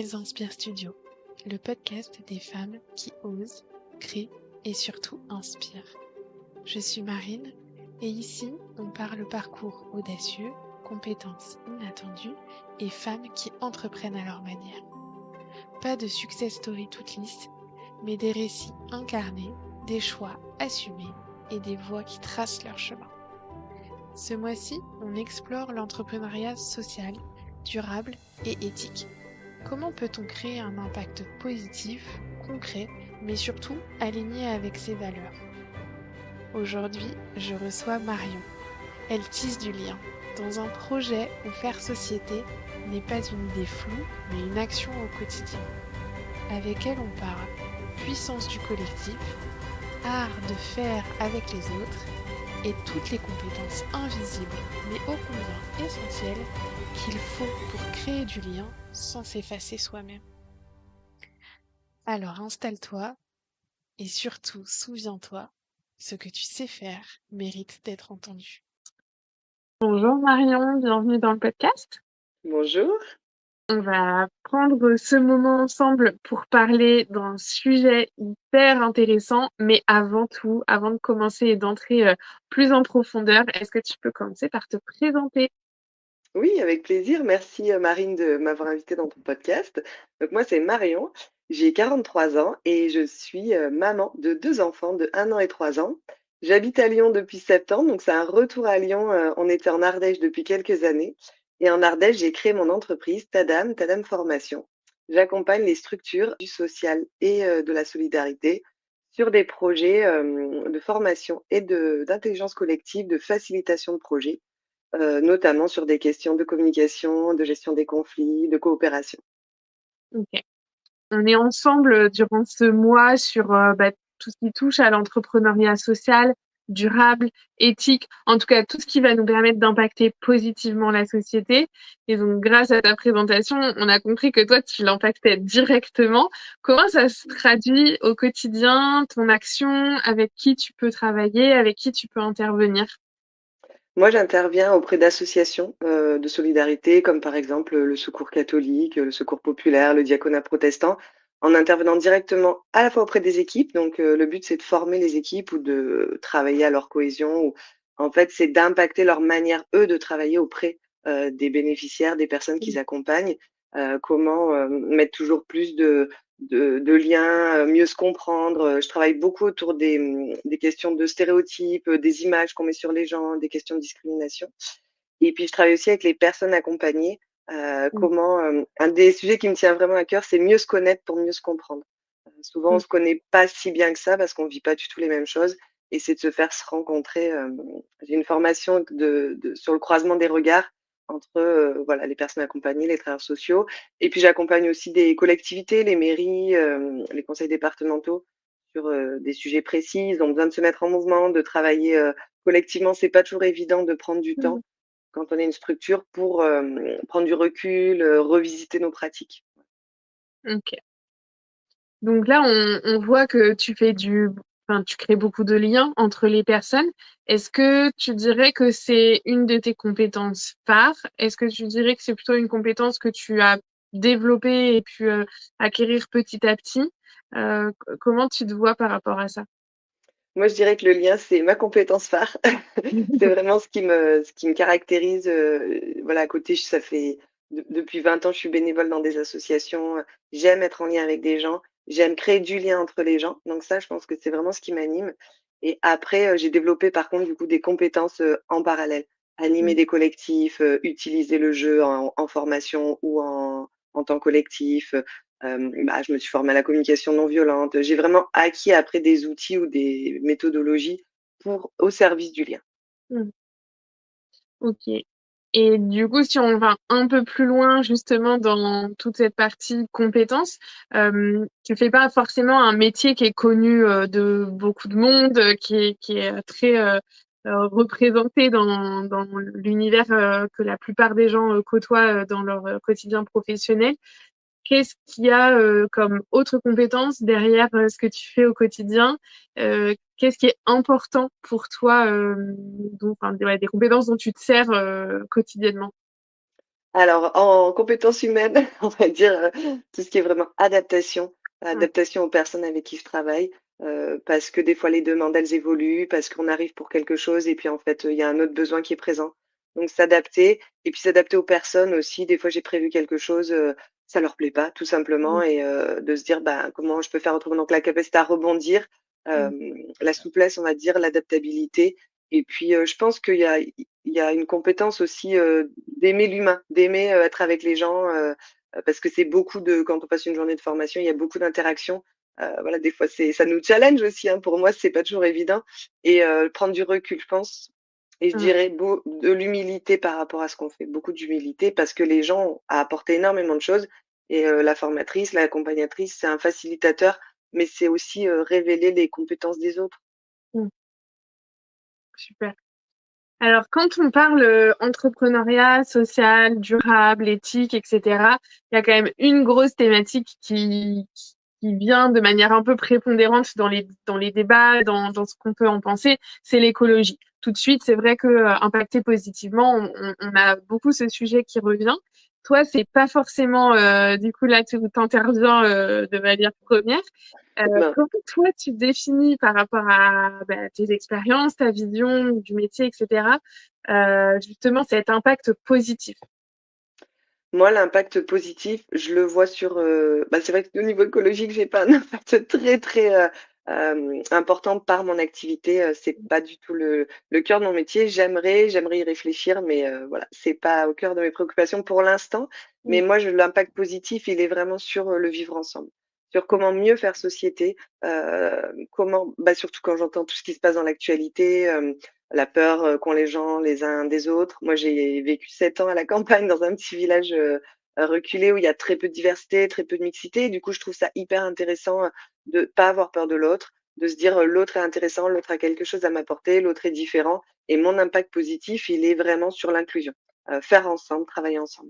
Les Inspire Studio, le podcast des femmes qui osent, créent et surtout inspirent. Je suis Marine et ici, on parle parcours audacieux, compétences inattendues et femmes qui entreprennent à leur manière. Pas de success story toute lisse, mais des récits incarnés, des choix assumés et des voix qui tracent leur chemin. Ce mois-ci, on explore l'entrepreneuriat social, durable et éthique. Comment peut-on créer un impact positif, concret, mais surtout aligné avec ses valeurs? Aujourd'hui, je reçois Marion. Elle tisse du lien dans un projet où faire société n'est pas une idée floue, mais une action au quotidien. Avec elle, on parle puissance du collectif, art de faire avec les autres et toutes les compétences invisibles, mais ô combien essentielles, qu'il faut pour créer du lien sans s'effacer soi-même. Alors installe-toi et surtout souviens-toi, ce que tu sais faire mérite d'être entendu. Bonjour Marion, bienvenue dans le podcast. Bonjour. On va prendre ce moment ensemble pour parler d'un sujet hyper intéressant, mais avant tout, avant de commencer et d'entrer plus en profondeur, est-ce que tu peux commencer par te présenter? Oui, avec plaisir. Merci Marine de m'avoir invitée dans ton podcast. Donc moi, c'est Marion, j'ai 43 ans et je suis maman de 2 enfants de 1 an et 3 ans. J'habite à Lyon depuis septembre, donc c'est un retour à Lyon. On était en Ardèche depuis quelques années. Et en Ardèche, j'ai créé mon entreprise Tadam Formation. J'accompagne les structures du social et de la solidarité sur des projets de formation et d'intelligence collective, de facilitation de projets. Notamment sur des questions de communication, de gestion des conflits, de coopération. Ok. On est ensemble durant ce mois sur tout ce qui touche à l'entrepreneuriat social, durable, éthique, en tout cas tout ce qui va nous permettre d'impacter positivement la société. Et donc grâce à ta présentation, on a compris que toi, tu l'impactais directement. Comment ça se traduit au quotidien, ton action, avec qui tu peux travailler, avec qui tu peux intervenir? Moi, j'interviens auprès d'associations, de solidarité comme par exemple, le Secours catholique, le Secours populaire, le Diaconat protestant, en intervenant directement à la fois auprès des équipes. Donc, le but, c'est de former les équipes ou de travailler à leur cohésion ou en fait, c'est d'impacter leur manière, eux, de travailler auprès, des bénéficiaires, des personnes qu'ils accompagnent. Comment, mettre toujours plus de liens, mieux se comprendre. Je travaille beaucoup autour des questions de stéréotypes, des images qu'on met sur les gens, des questions de discrimination. Et puis je travaille aussi avec les personnes accompagnées. Comment, un des sujets qui me tient vraiment à cœur, c'est mieux se connaître pour mieux se comprendre. Souvent, on se connaît pas si bien que ça parce qu'on vit pas du tout les mêmes choses et c'est de se faire se rencontrer. J'ai une formation sur le croisement des regards entre, voilà, les personnes accompagnées, les travailleurs sociaux et puis j'accompagne aussi des collectivités, les mairies, les conseils départementaux sur, des sujets précis. Ils ont besoin de se mettre en mouvement, de travailler, collectivement. C'est pas toujours évident de prendre du temps quand on est une structure pour, prendre du recul, revisiter nos pratiques. Ok. Donc là, on voit que tu crées beaucoup de liens entre les personnes. Est-ce que tu dirais que c'est une de tes compétences phares? Est-ce que tu dirais que c'est plutôt une compétence que tu as développée et pu acquérir petit à petit? Comment tu te vois par rapport à ça? Moi, je dirais que le lien, c'est ma compétence phare. C'est vraiment ce qui me caractérise, voilà, à côté, ça fait depuis 20 ans, je suis bénévole dans des associations, j'aime être en lien avec des gens, j'aime créer du lien entre les gens, donc ça, je pense que c'est vraiment ce qui m'anime et après, j'ai développppé par contre, du coup, des compétences, en parallèle. Animer des collectifs, utiliser le jeu en formation ou en temps collectif, bah, je me suis formée à la communication non violente. J'ai vraiment acquis après des outils ou des méthodologies au service du lien. Mmh. Ok. Et du coup, si on va un peu plus loin justement dans toute cette partie compétences, tu fais pas forcément un métier qui est connu de beaucoup de monde, qui est très représenté dans l'univers que la plupart des gens côtoient dans leur quotidien professionnel. Qu'est-ce qu'il y a comme autre compétence derrière ce que tu fais au quotidien? Qu'est-ce qui est important pour toi, des compétences dont tu te sers quotidiennement? Alors, en compétences humaines, on va dire tout ce qui est vraiment adaptation, Mmh. adaptation aux personnes avec qui je travaille, parce que des fois les demandes elles évoluent, parce qu'on arrive pour quelque chose et puis en fait il y a un autre besoin qui est présent. Donc s'adapter et puis s'adapter aux personnes aussi. Des fois j'ai prévu quelque chose, ça leur plaît pas tout simplement Mmh. et de se dire bah comment je peux faire autrement. Donc la capacité à rebondir, Mmh. la souplesse on va dire, l'adaptabilité et puis je pense qu'il y a une compétence aussi d'aimer l'humain, d'aimer, être avec les gens, parce que c'est beaucoup de quand on passe une journée de formation, il y a beaucoup d'interactions. Voilà, des fois, ça nous challenge aussi, hein. Pour moi, c'est pas toujours évident et prendre du recul, je pense et je Mmh. dirais de l'humilité par rapport à ce qu'on fait. Beaucoup d'humilité parce que les gens ont apporté énormément de choses et la formatrice, l'accompagnatrice, c'est un facilitateur, mais c'est aussi, révéler les compétences des autres. Mmh. Super. Alors, quand on parle entrepreneuriat social, durable, éthique, etc., il y a quand même une grosse thématique qui vient de manière un peu prépondérante dans les débats, dans ce qu'on peut en penser, c'est l'écologie. Tout de suite, c'est vrai que impacter positivement, on a beaucoup ce sujet qui revient. Toi, c'est pas forcément, du coup, là, tu t'interviens de manière première. Ben, Comment toi tu définis par rapport à tes expériences, ta vision du métier, etc., justement cet impact positif? moi, l'impact positif, je le vois sur, bah, c'est vrai qu'au niveau écologique, j'ai pas un impact très, très, important par mon activité, c'est pas du tout le cœur de mon métier. J'aimerais y réfléchir, mais voilà, c'est pas au cœur de mes préoccupations pour l'instant. Mmh, Mais moi, l'impact positif, il est vraiment sur, le vivre ensemble, sur mmh, comment mieux faire société, comment bah, surtout quand j'entends tout ce qui se passe dans l'actualité, la peur, qu'ont les gens les uns des autres. Moi, j'ai vécu 7 ans à la campagne dans un petit village, reculé où il y a très peu de diversité, très peu de mixité et du coup, je trouve ça hyper intéressant, de pas avoir peur de l'autre, de se dire, «L'autre est intéressant, l'autre a quelque chose à m'apporter, l'autre est différent» et mon impact positif, il est vraiment sur l'inclusion. Faire ensemble, travailler ensemble.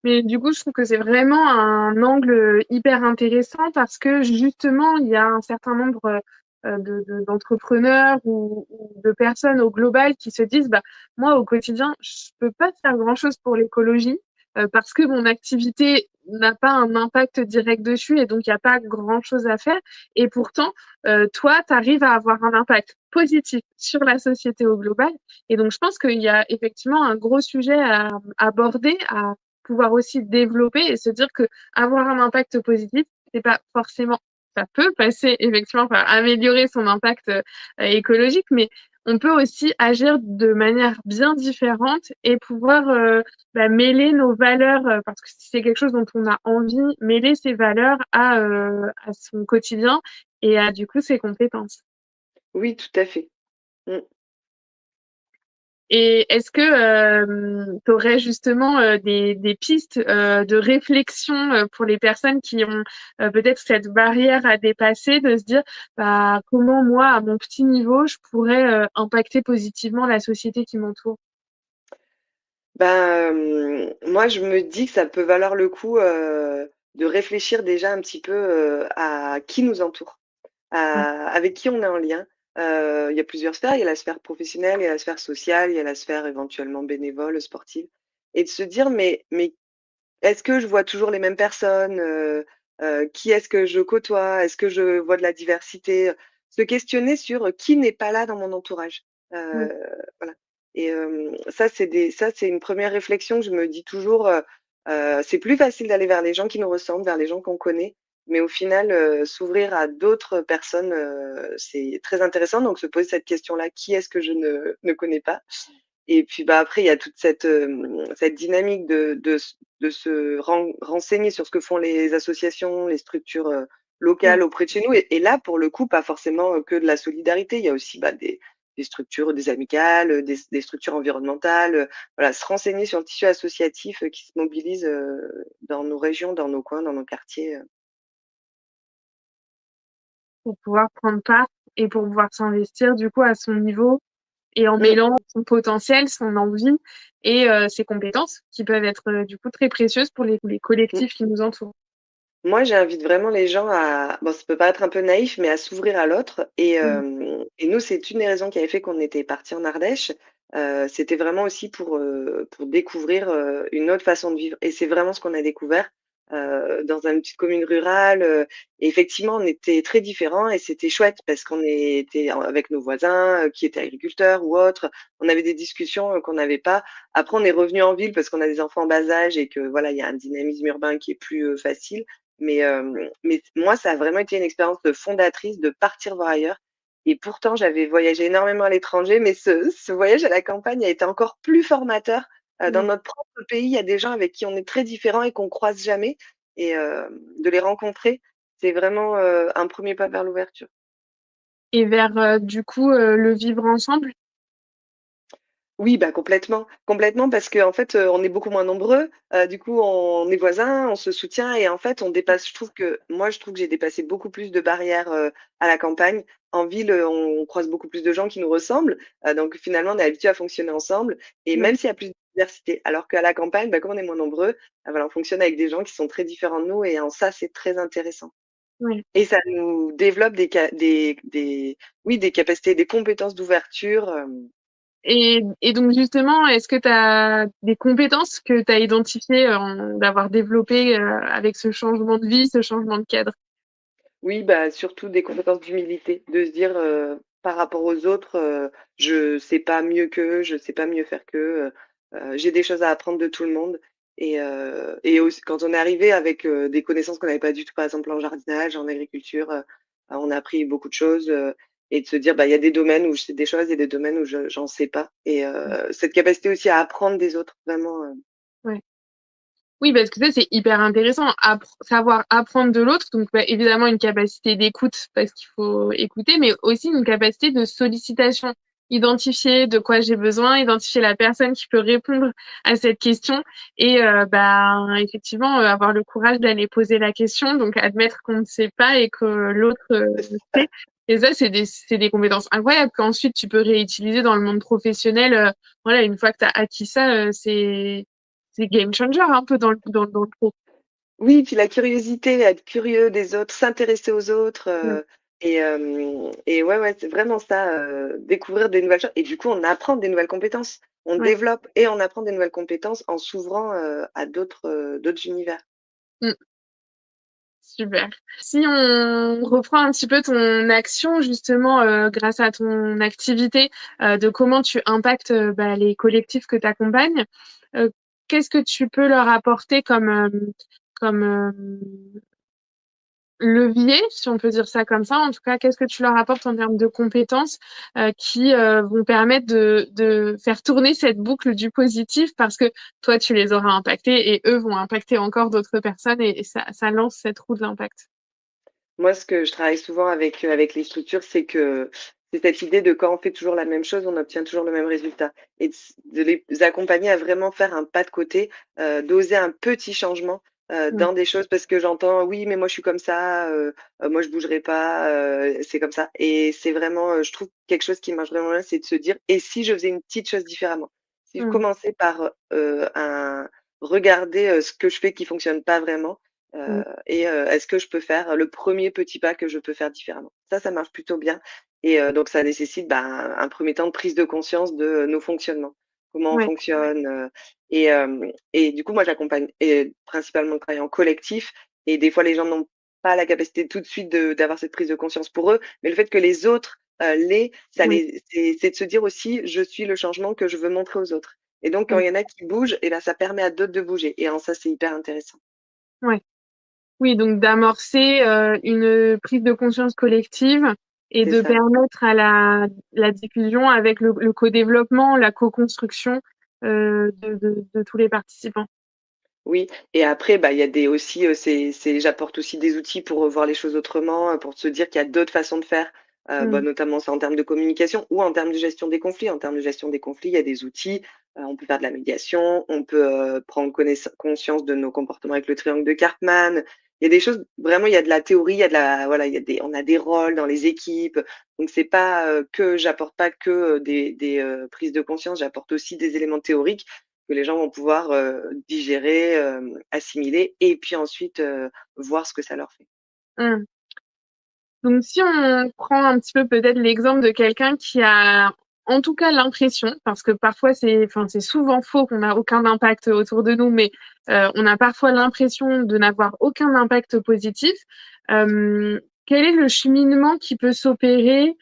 mais du coup, je trouve que c'est vraiment un angle hyper intéressant parce que justement, il y a un certain nombre d'entrepreneurs ou de personnes au global qui se disent, bah, moi, au quotidien, je peux pas faire grand-chose pour l'écologie parce que mon activité n'a pas un impact direct dessus et donc il n'y a pas grand-chose à faire. Et pourtant, toi, tu arrives à avoir un impact positif sur la société au global. Et donc, je pense qu'il y a effectivement un gros sujet à aborder, à pouvoir aussi développer et se dire que avoir un impact positif, c'est pas forcément, ça peut passer effectivement par améliorer son impact écologique, mais on peut aussi agir de manière bien différente et pouvoir mêler nos valeurs, parce que si c'est quelque chose dont on a envie, mêler ses valeurs à son quotidien et à du coup ses compétences. Oui, tout à fait. Mmh. Et est-ce que tu aurais justement des pistes de réflexion pour les personnes qui ont peut-être cette barrière à dépasser, de se dire bah, comment moi, à mon petit niveau, je pourrais impacter positivement la société qui m'entoure? Ben, moi, je me dis que ça peut valoir le coup, de réfléchir déjà un petit peu, à qui nous entoure, Mm, avec qui on est en lien. Il y a plusieurs sphères, il y a la sphère professionnelle, il y a la sphère sociale, il y a la sphère éventuellement bénévole, sportive et de se dire: «Mais est-ce que je vois toujours les mêmes personnes? Qui est-ce que je côtoie? Est-ce que je vois de la diversité?» Se questionner sur, qui n'est pas là dans mon entourage. mm, Voilà et ça, c'est une première réflexion que je me dis toujours, c'est plus facile d'aller vers les gens qui nous ressemblent, vers les gens qu'on connaît, mais au final, s'ouvrir à d'autres personnes, c'est très intéressant donc se poser cette question-là: «Qui est-ce que je ne connais pas?» Et puis, bah, après, il y a toute cette dynamique de se renseigner sur ce que font les associations, les structures, mm. locales auprès de chez nous et là, pour le coup, pas forcément, que de la solidarité. Il y a aussi, bah, des structures, des amicales, des structures environnementales, voilà, se renseigner sur le tissu associatif, qui se mobilise, dans nos régions, dans nos coins, dans nos quartiers. Pour pouvoir prendre part et pour pouvoir s'investir du coup à son niveau et en Mmh, mêlant son potentiel, son envie et ses compétences qui peuvent être du coup très précieuses pour les mmh. collectifs qui nous entourent. Moi, j'invite vraiment les gens à bon, ça peut paraître un peu naïf, mais à s'ouvrir à l'autre et Mmh. nous, c'est une des raisons qui avait fait qu'on était partis en Ardèche. C'était vraiment aussi pour découvrir, une autre façon de vivre et c'est vraiment ce qu'on a découvert, dans une petite commune rurale, et effectivement, on était très différents et c'était chouette parce qu'on était avec nos voisins, qui étaient agriculteurs ou autres. On avait des discussions, qu'on n'avait pas. Après, on est revenu en ville parce qu'on a des enfants en bas âge et que voilà, il y a un dynamisme urbain qui est plus, facile. Mais moi, ça a vraiment été une expérience, fondatrice de partir voir ailleurs et pourtant j'avais voyagé énormément à l'étranger, mais ce voyage à la campagne a été encore plus formateur. Dans Ouais. notre propre pays, il y a des gens avec qui on est très différents et qu'on croise jamais et de les rencontrer, c'est vraiment, un premier pas vers l'ouverture. Et vers, du coup, le vivre ensemble? Oui, bah, complètement, complètement parce qu'en fait, on est beaucoup moins nombreux, du coup, on est voisins, on se soutient et en fait, on dépasse je trouve que j'ai dépassé beaucoup plus de barrières, à la campagne. En ville, on croise beaucoup plus de gens qui nous ressemblent, donc finalement, on est habitués à fonctionner ensemble et Ouais, même s'il y a plus de diversité. Alors qu'à la campagne, bah, comme on est moins nombreux, voilà, on fonctionne avec des gens qui sont très différents de nous et en ça, c'est très intéressant ouais. et ça nous développe des capacités, des compétences d'ouverture, Et donc justement, est-ce que tu as des compétences que tu as identifiées, d'avoir développées, avec ce changement de vie, ce changement de cadre? Oui, bah, surtout des compétences d'humilité, de se dire, par rapport aux autres, je sais pas mieux qu'eux, je sais pas mieux faire qu'eux, j'ai des choses à apprendre de tout le monde et aussi quand on est arrivé avec, des connaissances qu'on n'avait pas du tout, par exemple en jardinage, en agriculture, on a appris beaucoup de choses, et de se dire: «Bah, il y a des domaines où je sais des choses, il y a des domaines où j'en sais pas» et cette capacité aussi à apprendre des autres, vraiment, Ouais. Oui, parce que ça, c'est hyper intéressant. Savoir apprendre de l'autre, donc bah, évidemment une capacité d'écoute, parce qu'il faut écouter, mais aussi une capacité de sollicitation. Identifier de quoi j'ai besoin, identifier la personne qui peut répondre à cette question et bah, effectivement, avoir le courage d'aller poser la question, donc admettre qu'on ne sait pas et que l'autre sait. Et ça, c'est des compétences incroyables qu'ensuite tu peux réutiliser dans le monde professionnel. Voilà, une fois que tu as acquis ça, c'est game changer un peu dans le pro. Oui, puis la curiosité, être curieux des autres, s'intéresser aux autres, Mmh. et ouais, ouais, c'est vraiment ça, découvrir des nouvelles choses et du coup, on apprend des nouvelles compétences. On Ouais. développe et on apprend des nouvelles compétences en s'ouvrant, à d'autres univers. Mmh. Super. Si on reprend un petit peu ton action justement, grâce à ton activité, de comment tu impactes, bah, les collectifs que tu accompagnes, heu, qu'est-ce que tu peux leur apporter comme levier, si on peut dire ça comme ça. En tout cas, qu'est-ce que tu leur apportes en termes de compétences qui vont permettre de faire tourner cette boucle du positif parce que toi, tu les auras impactés et eux vont impacter encore d'autres personnes et ça lance cette roue de l'impact. Moi, ce que je travaille souvent avec les structures, c'est cette idée de quand on fait toujours la même chose, on obtient toujours le même résultat et de les accompagner à vraiment faire un pas de côté, d'oser un petit changement, Mmh. dans des choses parce que j'entends: «Oui, mais moi je suis comme ça, moi je bougerai pas, c'est comme ça» et c'est vraiment, je trouve quelque chose qui marche vraiment bien, c'est de se dire: «Et si je faisais une petite chose différemment?» Si je Mmh. commençais par, un regarder, ce que je fais qui fonctionne pas vraiment. Mmh. Et est-ce que je peux faire le premier petit pas que je peux faire différemment? Ça marche plutôt bien et donc ça nécessite, bah, un 1er temps de prise de conscience de nos fonctionnements. Comment on Ouais. fonctionne, et du coup, moi, j'accompagne et principalement le travail en collectif et des fois, les gens n'ont pas la capacité tout de suite d'avoir cette prise de conscience pour eux, mais le fait que les autres, l'aient, ça Oui. les c'est de se dire aussi: «Je suis le changement que je veux montrer aux autres» et donc quand Mmh. il y en a qui bougent et ben, ça permet à d'autres de bouger et en ça, c'est hyper intéressant. Ouais. Oui, donc d'amorcer, une prise de conscience collective et C'est de ça. permettre à la diffusion avec le co-développement, la co-construction, de tous les participants. Oui et après, bah, il y a des aussi, j'apporte aussi des outils pour, voir les choses autrement, pour se dire qu'il y a d'autres façons de faire, bah, Mmh. notamment ça en termes de communication ou en termes de gestion des conflits. En termes de gestion des conflits, il y a des outils, on peut faire de la médiation, on peut, prendre conscience de nos comportements avec le triangle de Karpman. Il y a des choses vraiment, il y a de la théorie, il y a de la voilà, il y a des on a des rôles dans les équipes, donc c'est pas, j'apporte pas que, des, prises de conscience, j'apporte aussi des éléments théoriques que les gens vont pouvoir, digérer, assimiler et puis ensuite, voir ce que ça leur fait. Mmh. Donc si on prend un petit peu peut-être l'exemple de quelqu'un qui a en tout cas l'impression, parce que parfois c'est souvent faux qu'on n'a aucun impact autour de nous, mais on a parfois l'impression de n'avoir aucun impact positif. Quel est le cheminement qui peut s'opérer,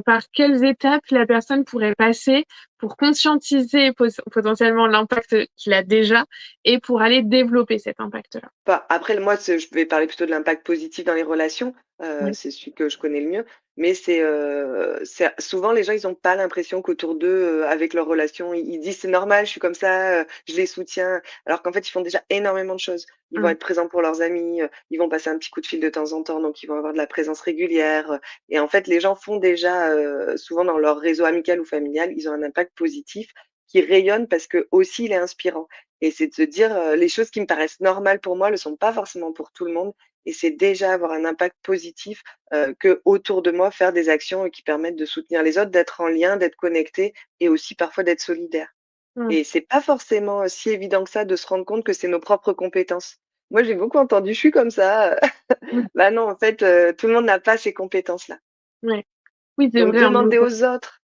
par quelles étapes la personne pourrait passer pour conscientiser potentiellement l'impact qu'il a déjà et pour aller développer cet impact-là? Après, moi, je vais parler plutôt de l'impact positif dans les relations. Oui. C'est celui que je connais le mieux. Mais c'est souvent les gens, ils ont pas l'impression qu'autour d'eux, avec leurs relations, ils disent: «C'est normal, je suis comme ça, je les soutiens». Alors qu'en fait, ils font déjà énormément de choses. Ils vont Mmh. être présents pour leurs amis, ils vont passer un petit coup de fil de temps en temps, donc ils vont avoir de la présence régulière, et en fait, les gens font déjà, souvent dans leur réseau amical ou familial, ils ont un impact positif qui rayonne parce que aussi il est inspirant. Et c'est de se dire, les choses qui me paraissent normales pour moi le sont pas forcément pour tout le monde, et c'est déjà avoir un impact positif, qu'autour de moi, faire des actions qui permettent de soutenir les autres, d'être en lien, d'être connecté et aussi parfois d'être solidaire. Mmh. Et c'est pas forcément, si évident que ça de se rendre compte que c'est nos propres compétences. Moi, j'ai beaucoup entendu: «Je suis comme ça». Mmh. Bah non, en fait, tout le monde n'a pas ces compétences-là. Ouais. Oui, c'est Donc vrai, hein, demander aux autres.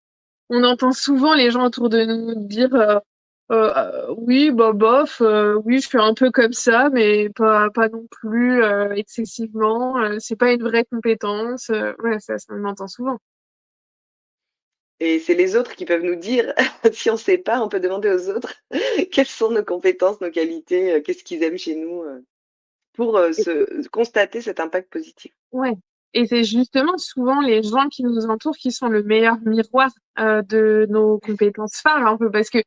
on entend souvent les gens autour de nous dire, «Oui, bah, bof, oui, je suis un peu comme ça, mais pas non plus, excessivement, c'est pas une vraie compétence», ouais, ça on entend souvent. Et c'est les autres qui peuvent nous dire, si on sait pas, on peut demander aux autres quelles sont nos compétences, nos qualités, qu'est-ce qu'ils aiment chez nous, pour, se constater cet impact positif. Ouais, et c'est justement souvent les gens qui nous entourent qui sont le meilleur miroir, de nos compétences phares un peu parce que,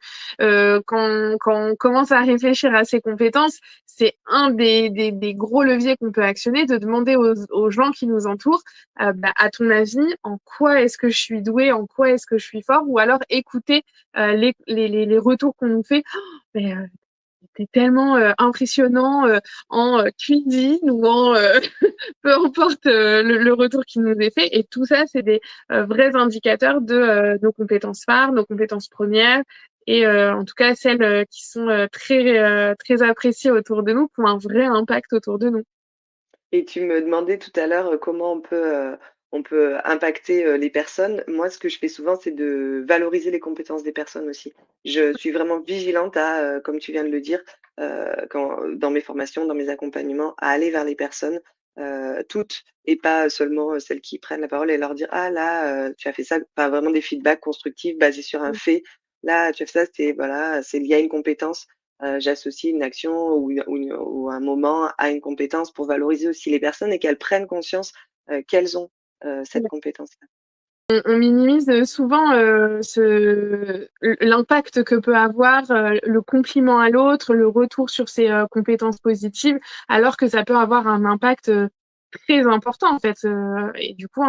quand on commence à réfléchir à ces compétences, c'est un des gros leviers qu'on peut actionner, de demander aux gens qui nous entourent, bah, à ton avis, en quoi est-ce que je suis douée? En quoi est-ce que je suis fort? Ou alors écouter, les retours qu'on nous fait: «Oh, mais, tu tellement, impressionnant, en, cuisine ou en, peu importe, le retour qui nous est fait, et tout ça, c'est des, vrais indicateurs de, nos compétences phares, nos compétences premières, et en tout cas celles, qui sont, très appréciées autour de nous, qui ont un vrai impact autour de nous. Et tu me demandais tout à l'heure, comment on peut impacter, les personnes. Moi, ce que je fais souvent, c'est de valoriser les compétences des personnes aussi. Je suis vraiment vigilante à, comme tu viens de le dire, quand dans mes formations, dans mes accompagnements, à aller vers les personnes, toutes, et pas seulement, celles qui prennent la parole, et leur dire: «Ah là, tu as fait ça», enfin vraiment des feedbacks constructifs basés sur un Mmh. fait. «Là, tu as fait ça, c'est voilà, c'est lié à une compétence». J'associe une action ou un moment à une compétence pour valoriser aussi les personnes et qu'elles prennent conscience, qu'elles ont, cette compétence-là. On minimise, souvent, l'impact que peut avoir, le compliment à l'autre, le retour sur ses, compétences positives, alors que ça peut avoir un impact, très important en fait, et du coup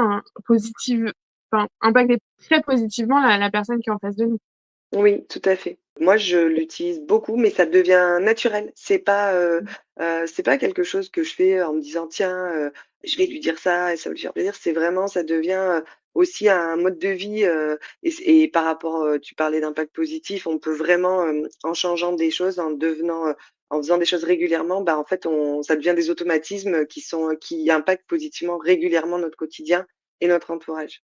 impacter très positivement la personne qui est en face de nous. Oui, tout à fait. Moi, je l'utilise beaucoup, mais ça devient naturel. C'est pas quelque chose que je fais en me disant: «Tiens, je vais lui dire ça et ça va lui faire plaisir». C'est vraiment ça devient, aussi un mode de vie, et par rapport, tu parlais d'impact positif, on peut vraiment, en changeant des choses, en faisant des choses régulièrement, bah, en fait, ça devient des automatismes qui impactent positivement régulièrement notre quotidien et notre entourage.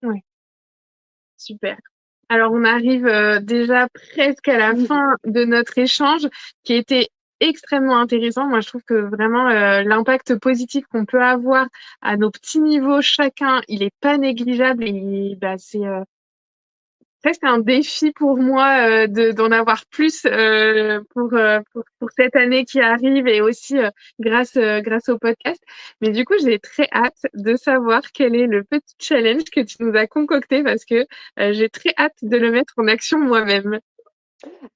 Ouais, super. Alors on arrive, déjà presque à la fin de notre échange qui était extrêmement intéressant. Moi, je trouve que vraiment, l'impact positif qu'on peut avoir à nos petits niveaux chacun, il est pas négligeable, et bah, c'est, presque un défi pour moi, d'en avoir plus, pour cette année qui arrive, et aussi, grâce au podcast. Mais du coup, j'ai très hâte de savoir quel est le petit challenge que tu nous as concocté, parce que, j'ai très hâte de le mettre en action moi-même.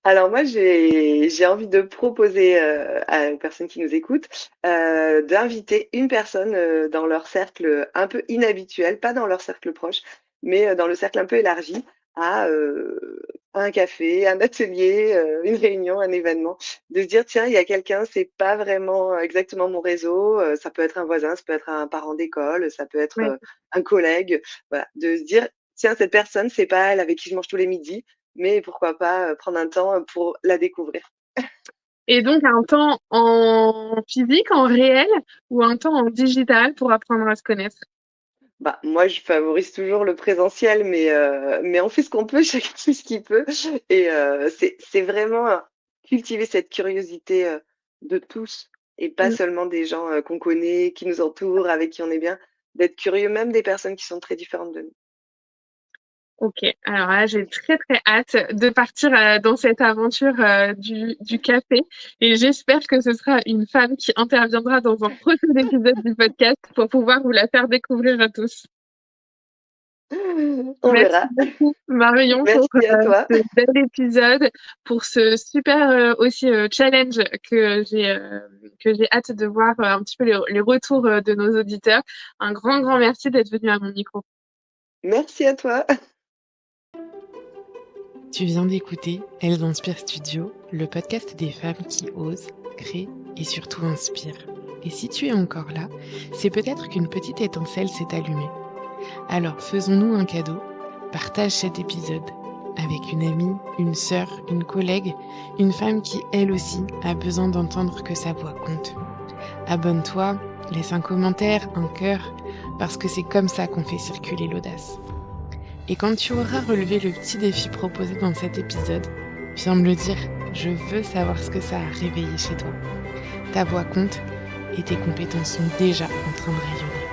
Alors moi, j'ai envie de proposer, aux personnes qui nous écoutent, d'inviter une personne, dans leur cercle, un peu inhabituel, pas dans leur cercle proche, mais, dans le cercle un peu élargi à, un café, un atelier, une réunion, un événement. De se dire: «Tiens, il y a quelqu'un, c'est pas vraiment exactement mon réseau», ça peut être un voisin, ça peut être un parent d'école, ça peut être, Ouais. un collègue. Voilà, de se dire: «Tiens, cette personne, c'est pas elle avec qui je mange tous les midis, mais pourquoi pas, prendre un temps, pour la découvrir». Et donc un temps en physique, en réel, ou un temps en digital pour apprendre à se connaître? Bah, moi, je favorise toujours le présentiel, mais on fait ce qu'on peut, chacun fait ce qu'il peut et c'est vraiment, cultiver cette curiosité, de tous et pas Mmh. seulement des gens, qu'on connaît, qui nous entourent, avec qui on est bien, d'être curieux même des personnes qui sont très différentes de nous. OK. Alors là, j'ai très, très hâte de partir, dans cette aventure, du café et j'espère que ce sera une femme qui interviendra dans un prochain épisode du podcast pour pouvoir vous la faire découvrir à tous. On Merci verra. beaucoup Marion pour, Merci à toi. ce bel épisode, pour ce super, aussi, challenge que j'ai hâte de voir, un petit peu les retours, de nos auditeurs. Un grand, grand merci d'être venu à mon micro. Merci à toi. Tu viens d'écouter Elles Inspirent Studio, le podcast des femmes qui osent, créent et surtout inspirent. Et si tu es encore là, c'est peut-être qu'une petite étincelle s'est allumée. Alors faisons-nous un cadeau, partage cet épisode avec une amie, une sœur, une collègue, une femme qui elle aussi a besoin d'entendre que sa voix compte. Abonne-toi, laisse un commentaire, un cœur, parce que c'est comme ça qu'on fait circuler l'audace. Et quand tu auras relevé le petit défi proposé dans cet épisode, viens me le dire, je veux savoir ce que ça a réveillé chez toi. Ta voix compte et tes compétences sont déjà en train de rayonner.